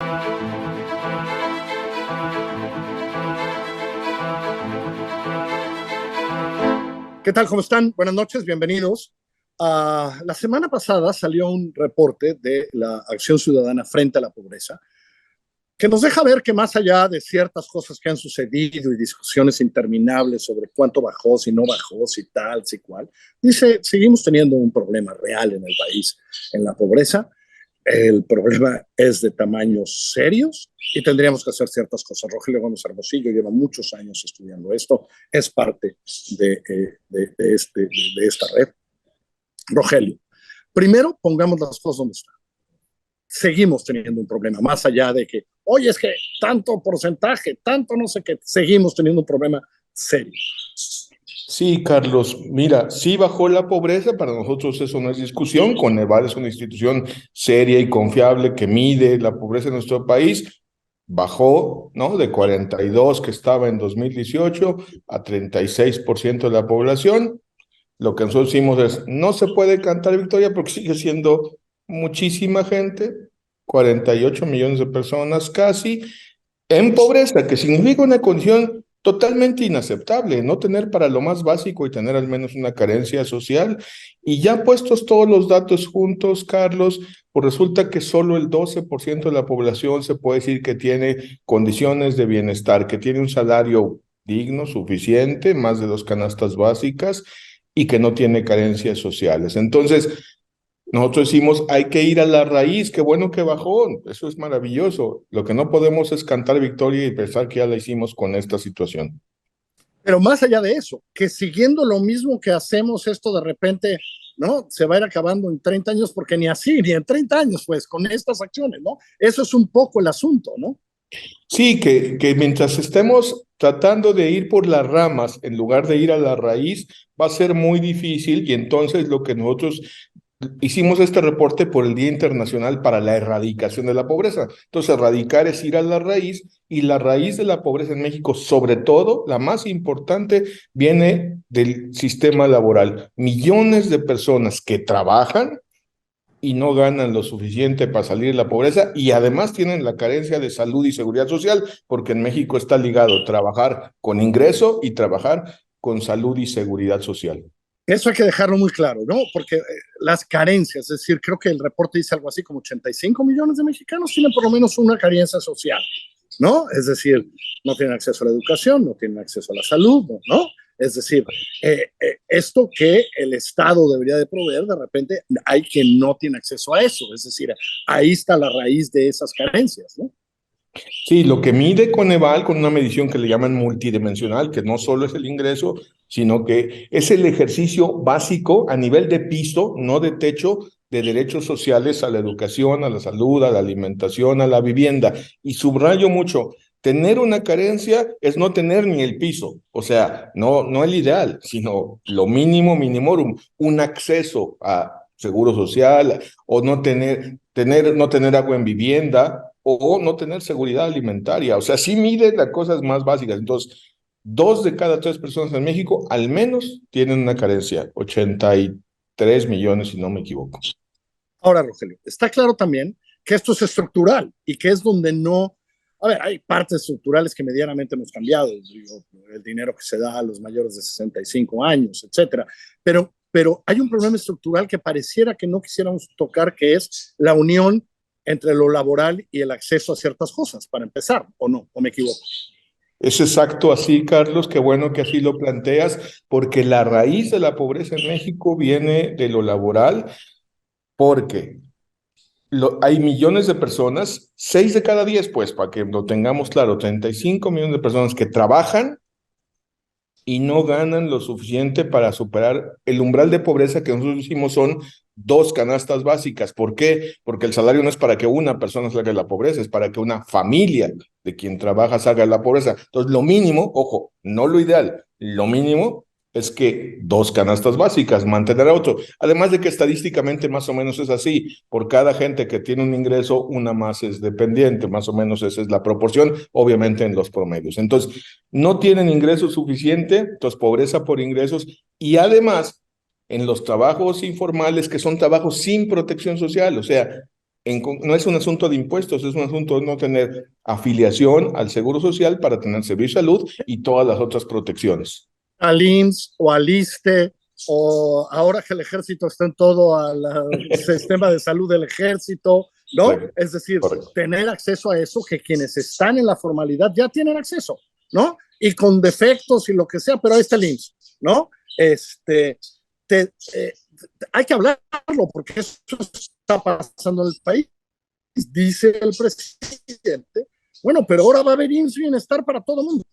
¿Qué tal? ¿Cómo están? Buenas noches, bienvenidos. La semana pasada salió un reporte de la Acción Ciudadana frente a la pobreza que nos deja ver que más allá de ciertas cosas que han sucedido y discusiones interminables sobre cuánto bajó, si no bajó, si tal, si cual, dice, seguimos teniendo un problema real en el país, en la pobreza. El problema es de tamaños serios y tendríamos que hacer ciertas cosas. Rogelio Gómez Hermosillo lleva muchos años estudiando esto, es parte de esta red. Rogelio, primero pongamos las cosas donde están. Seguimos teniendo un problema, más allá de que, oye, es que tanto porcentaje, tanto no sé qué, seguimos teniendo un problema serio. Sí, Carlos, mira, sí bajó la pobreza, para nosotros eso no es discusión, Coneval es una institución seria y confiable que mide la pobreza en nuestro país, bajó, ¿no? De 42 que estaba en 2018 a 36% de la población. Lo que nosotros decimos es, no se puede cantar victoria porque sigue siendo muchísima gente, 48 millones de personas casi, en pobreza, que significa una condición totalmente inaceptable, no tener para lo más básico y tener al menos una carencia social. Y ya puestos todos los datos juntos, Carlos, pues resulta que solo el 12% de la población se puede decir que tiene condiciones de bienestar, que tiene un salario digno, suficiente, más de 2 canastas básicas, y que no tiene carencias sociales. Entonces, nosotros decimos, hay que ir a la raíz, qué bueno que bajó, eso es maravilloso. Lo que no podemos es cantar victoria y pensar que ya la hicimos con esta situación. Pero más allá de eso, que siguiendo lo mismo que hacemos, esto de repente, ¿no? Se va a ir acabando en 30 años, porque ni así, ni en 30 años, pues, con estas acciones, ¿no? Eso es un poco el asunto, ¿no? Sí, que mientras estemos tratando de ir por las ramas en lugar de ir a la raíz, va a ser muy difícil y entonces lo que nosotros hicimos este reporte por el Día Internacional para la Erradicación de la Pobreza. Entonces, erradicar es ir a la raíz y la raíz de la pobreza en México, sobre todo, la más importante, viene del sistema laboral. Millones de personas que trabajan y no ganan lo suficiente para salir de la pobreza y además tienen la carencia de salud y seguridad social, porque en México está ligado trabajar con ingreso y trabajar con salud y seguridad social. Eso hay que dejarlo muy claro, ¿no? Porque las carencias, es decir, creo que el reporte dice algo así como 85 millones de mexicanos tienen por lo menos una carencia social, ¿no? Es decir, no tienen acceso a la educación, no tienen acceso a la salud, ¿no? Es decir, esto que el Estado debería de proveer, de repente hay quien no tiene acceso a eso, es decir, ahí está la raíz de esas carencias, ¿no? Sí, lo que mide Coneval con una medición que le llaman multidimensional, que no solo es el ingreso, sino que es el ejercicio básico a nivel de piso, no de techo, de derechos sociales a la educación, a la salud, a la alimentación, a la vivienda. Y subrayo mucho, tener una carencia es no tener ni el piso, o sea, no el ideal, sino lo mínimo minimorum, un acceso a seguro social o no tener agua en vivienda o no tener seguridad alimentaria. O sea, sí mide las cosas más básicas. Entonces, 2 de cada 3 personas en México al menos tienen una carencia, 83 millones si no me equivoco. Ahora, Rogelio, está claro también que esto es estructural y que es donde no, a ver, hay partes estructurales que medianamente hemos cambiado, digo, el dinero que se da a los mayores de 65 años, etcétera, pero hay un problema estructural que pareciera que no quisiéramos tocar, que es la unión entre lo laboral y el acceso a ciertas cosas, para empezar, ¿o no? ¿O me equivoco? Es exacto así, Carlos, qué bueno que así lo planteas, porque la raíz de la pobreza en México viene de lo laboral, porque hay millones de personas, 6 de cada 10, pues, para que lo tengamos claro, 35 millones de personas que trabajan y no ganan lo suficiente para superar el umbral de pobreza que nosotros decimos son 2 canastas básicas. ¿Por qué? Porque el salario no es para que una persona salga de la pobreza, es para que una familia de quien trabaja salga de la pobreza. Entonces, lo mínimo, ojo, no lo ideal, lo mínimo es que 2 canastas básicas, mantener a otro. Además de que estadísticamente más o menos es así, por cada gente que tiene un ingreso, una más es dependiente, más o menos esa es la proporción, obviamente en los promedios. Entonces, no tienen ingreso suficiente, entonces pobreza por ingresos, y además en los trabajos informales, que son trabajos sin protección social, o sea, no es un asunto de impuestos, es un asunto de no tener afiliación al Seguro Social para tener servicio de salud y todas las otras protecciones. Al IMSS o al ISSSTE, o ahora que el ejército está en todo al sistema de salud del ejército, ¿no? Correcto. Es decir, correcto, tener acceso a eso, que quienes están en la formalidad ya tienen acceso, ¿no? Y con defectos y lo que sea, pero ahí está el IMSS, ¿no? Hay que hablarlo porque eso está pasando en el país. Dice el presidente, bueno, pero ahora va a haber IMSS Bienestar para todo el mundo.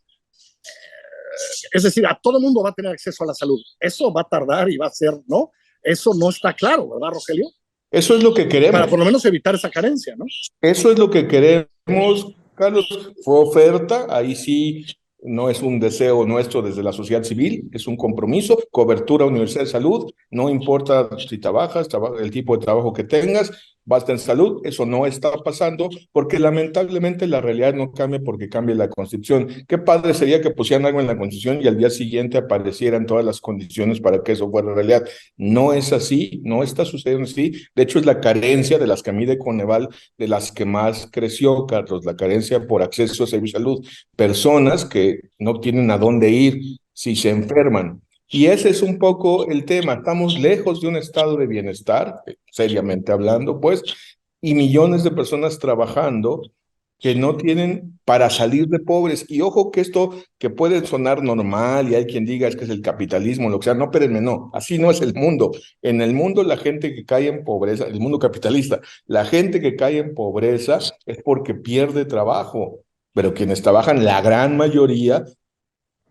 Es decir, a todo el mundo va a tener acceso a la salud. Eso va a tardar y va a ser, ¿no? Eso no está claro, ¿verdad, Rogelio? Eso es lo que queremos. Para por lo menos evitar esa carencia, ¿no? Eso es lo que queremos, Carlos. Fue oferta, ahí sí no es un deseo nuestro desde la sociedad civil, es un compromiso, cobertura universal de salud, no importa si trabajas, el tipo de trabajo que tengas, basta en salud. Eso no está pasando porque lamentablemente la realidad no cambia porque cambia la Constitución. Qué padre sería que pusieran algo en la Constitución y al día siguiente aparecieran todas las condiciones para que eso fuera realidad. No es así, no está sucediendo así. De hecho, es la carencia de las que mide Coneval de las que más creció, Carlos, la carencia por acceso a servicio de salud. Personas que no tienen a dónde ir si se enferman. Y ese es un poco el tema. Estamos lejos de un estado de bienestar, seriamente hablando, pues, y millones de personas trabajando que no tienen para salir de pobres. Y ojo que esto que puede sonar normal y hay quien diga es que es el capitalismo, lo que sea, no, espérenme, no, así no es el mundo. En el mundo la gente que cae en pobreza, el mundo capitalista, la gente que cae en pobreza es porque pierde trabajo, pero quienes trabajan, la gran mayoría,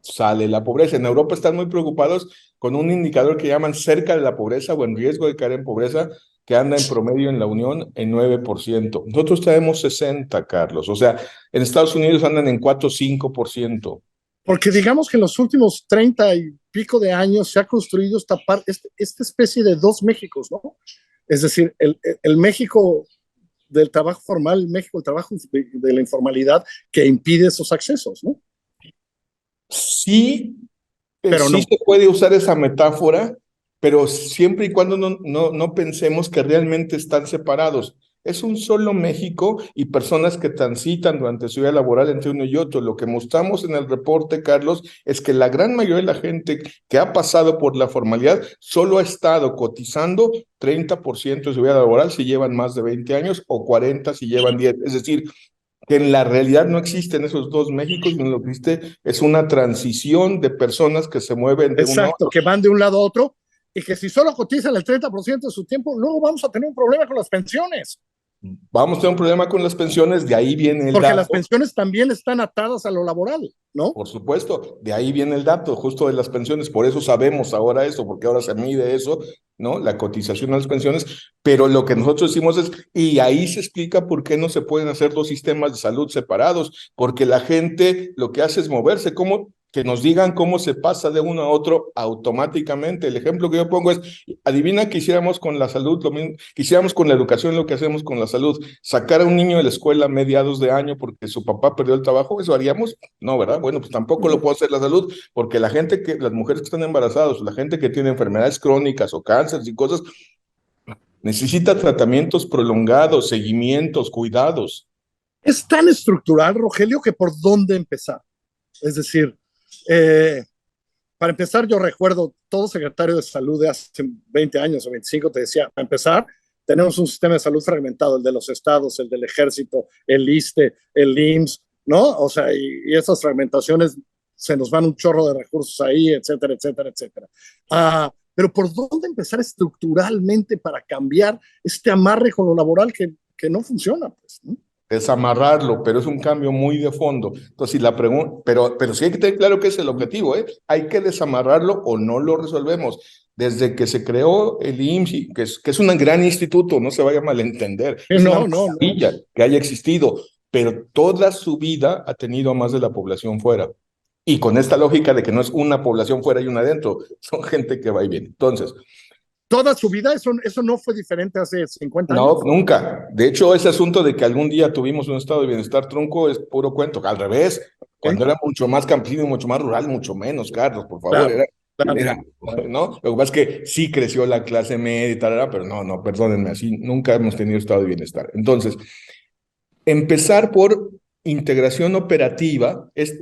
sale la pobreza. En Europa están muy preocupados con un indicador que llaman cerca de la pobreza o en riesgo de caer en pobreza, que anda en promedio en la Unión en 9%. Nosotros traemos 60, Carlos. O sea, en Estados Unidos andan en 4 o 5%. Porque digamos que en los últimos 30 y pico de años se ha construido esta especie de dos Méxicos, ¿no? Es decir, el México del trabajo formal, el México del trabajo de la informalidad que impide esos accesos, ¿no? Sí, pero sí no se puede usar esa metáfora, pero siempre y cuando no pensemos que realmente están separados. Es un solo México y personas que transitan durante su vida laboral entre uno y otro. Lo que mostramos en el reporte, Carlos, es que la gran mayoría de la gente que ha pasado por la formalidad solo ha estado cotizando 30% de su vida laboral si llevan más de 20 años o 40 si llevan 10. Es decir, que en la realidad no existen esos dos Méxicos, sino lo que existe es una transición de personas que se mueven de uno a otro. Que van de un lado a otro, y que si solo cotizan el 30% de su tiempo, luego vamos a tener un problema con las pensiones. Vamos a tener un problema con las pensiones, de ahí viene el Porque dato. Las pensiones también están atadas a lo laboral, ¿no? Por supuesto, de ahí viene el dato justo de las pensiones, por eso sabemos ahora eso, porque ahora se mide eso, ¿no? La cotización a las pensiones, pero lo que nosotros decimos es, y ahí se explica por qué no se pueden hacer dos sistemas de salud separados, porque la gente lo que hace es moverse, como que nos digan cómo se pasa de uno a otro automáticamente. El ejemplo que yo pongo es, adivina que hiciéramos con la salud, lo mismo, que hiciéramos con la educación lo que hacemos con la salud, sacar a un niño de la escuela a mediados de año porque su papá perdió el trabajo, ¿eso haríamos? No, ¿verdad? Bueno, pues tampoco lo puede hacer la salud, porque las mujeres que están embarazadas, la gente que tiene enfermedades crónicas o cánceres y cosas, necesita tratamientos prolongados, seguimientos, cuidados. Es tan estructural, Rogelio, que por dónde empezar. Es decir, para empezar, yo recuerdo todo secretario de salud de hace 20 años o 25 te decía, para empezar, tenemos un sistema de salud fragmentado, el de los estados, el del ejército, el ISSSTE, el IMSS, ¿no? O sea, y esas fragmentaciones se nos van un chorro de recursos ahí, etcétera, etcétera, etcétera. Pero ¿por dónde empezar estructuralmente para cambiar este amarre con lo laboral que no funciona? Pues, ¿no? Desamarrarlo, pero es un cambio muy de fondo. Entonces, si la pregunta, pero sí hay que tener claro que es el objetivo, ¿eh? Hay que desamarrarlo o no lo resolvemos. Desde que se creó el IMSS, que es un gran instituto, no se vaya a malentender, es una maravilla que haya existido, pero toda su vida ha tenido a más de la población fuera. Y con esta lógica de que no es una población fuera y una adentro, son gente que va y viene. Entonces, toda su vida, eso no fue diferente hace 50 años. No, nunca. De hecho, ese asunto de que algún día tuvimos un estado de bienestar trunco es puro cuento. Al revés, cuando era mucho más campesino, mucho más rural, mucho menos, Carlos, por favor. Claro. Claro, ¿no? Lo que pasa es que sí creció la clase media y tal, pero no, perdónenme, así nunca hemos tenido estado de bienestar. Entonces, empezar por integración operativa es,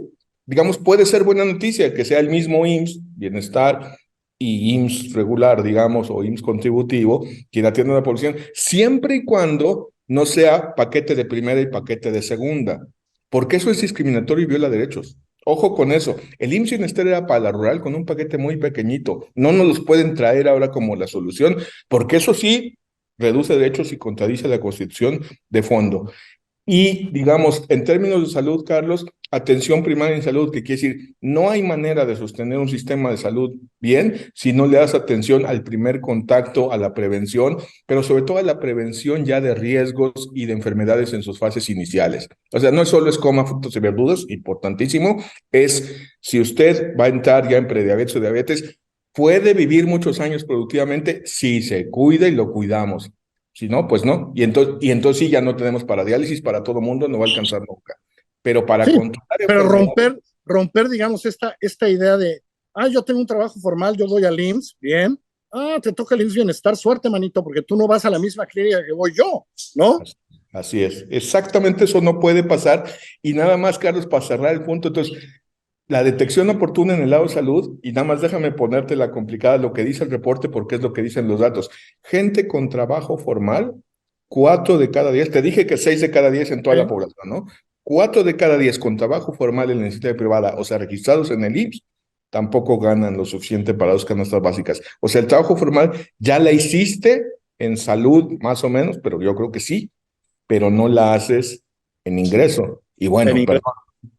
digamos, puede ser buena noticia que sea el mismo IMSS, bienestar, y IMSS regular, digamos, o IMSS contributivo, quien atiende a la población, siempre y cuando no sea paquete de primera y paquete de segunda, porque eso es discriminatorio y viola derechos. Ojo con eso. El IMSS Bienestar era para la rural con un paquete muy pequeñito. No nos los pueden traer ahora como la solución, porque eso sí reduce derechos y contradice la Constitución de fondo. Y, digamos, en términos de salud, Carlos, atención primaria en salud, que quiere decir, no hay manera de sostener un sistema de salud bien si no le das atención al primer contacto, a la prevención, pero sobre todo a la prevención ya de riesgos y de enfermedades en sus fases iniciales. O sea, no solo es coma frutas y verduras, importantísimo, es si usted va a entrar ya en prediabetes o diabetes, puede vivir muchos años productivamente si se cuida y lo cuidamos. Si no, pues no. Y entonces sí, ya no tenemos para diálisis para todo mundo, no va a alcanzar nunca. Pero para sí, controlar pero enfermedades, romper, digamos, esta idea de, yo tengo un trabajo formal, yo voy al IMSS, bien, te toca el IMSS Bienestar, suerte, manito, porque tú no vas a la misma clínica que voy yo, ¿no? así es. Exactamente eso no puede pasar. Y nada más, Carlos, para cerrar el punto, entonces, la detección oportuna en el lado de salud, y nada más déjame ponerte la complicada, lo que dice el reporte, porque es lo que dicen los datos. Gente con trabajo formal, 4 de cada 10, te dije que 6 de cada 10 en toda la ¿Eh? población, ¿no? 4 de cada 10 con trabajo formal en la iniciativa privada, o sea, registrados en el IMSS, tampoco ganan lo suficiente para dos canastas básicas. O sea, el trabajo formal ya la hiciste en salud, más o menos, pero yo creo que sí, pero no la haces en ingreso. Y En bueno, inglés.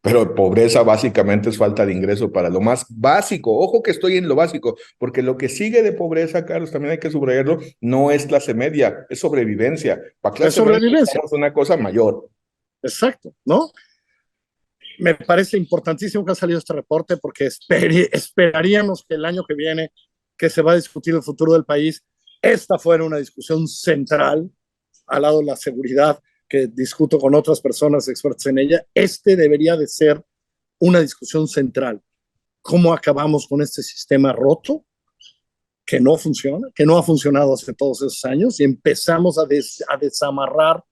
pero pobreza básicamente es falta de ingreso para lo más básico. Ojo que estoy en lo básico, porque lo que sigue de pobreza, Carlos, también hay que subrayarlo, no es clase media, es sobrevivencia. Para Es clase media sobrevivencia, es una cosa mayor. exacto, ¿no? Me parece importantísimo que ha salido este reporte porque esperaríamos que el año que viene, que se va a discutir el futuro del país, esta fuera una discusión central al lado de la seguridad que discuto con otras personas expertas en ella. Este debería de ser una discusión central. ¿Cómo acabamos con este sistema roto que no funciona, que no ha funcionado hace todos esos años y empezamos a desamarrar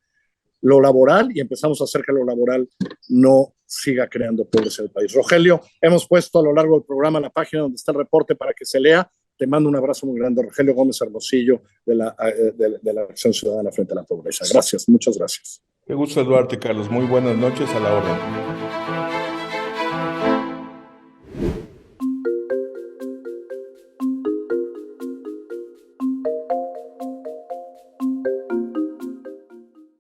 lo laboral y empezamos a hacer que lo laboral no siga creando pobreza en el país? Rogelio, hemos puesto a lo largo del programa la página donde está el reporte para que se lea. Te mando un abrazo muy grande, Rogelio Gómez Hermosillo, de la Acción Ciudadana frente a la Pobreza. Gracias, muchas gracias. Qué gusto saludarte, Carlos. Muy buenas noches, a la orden.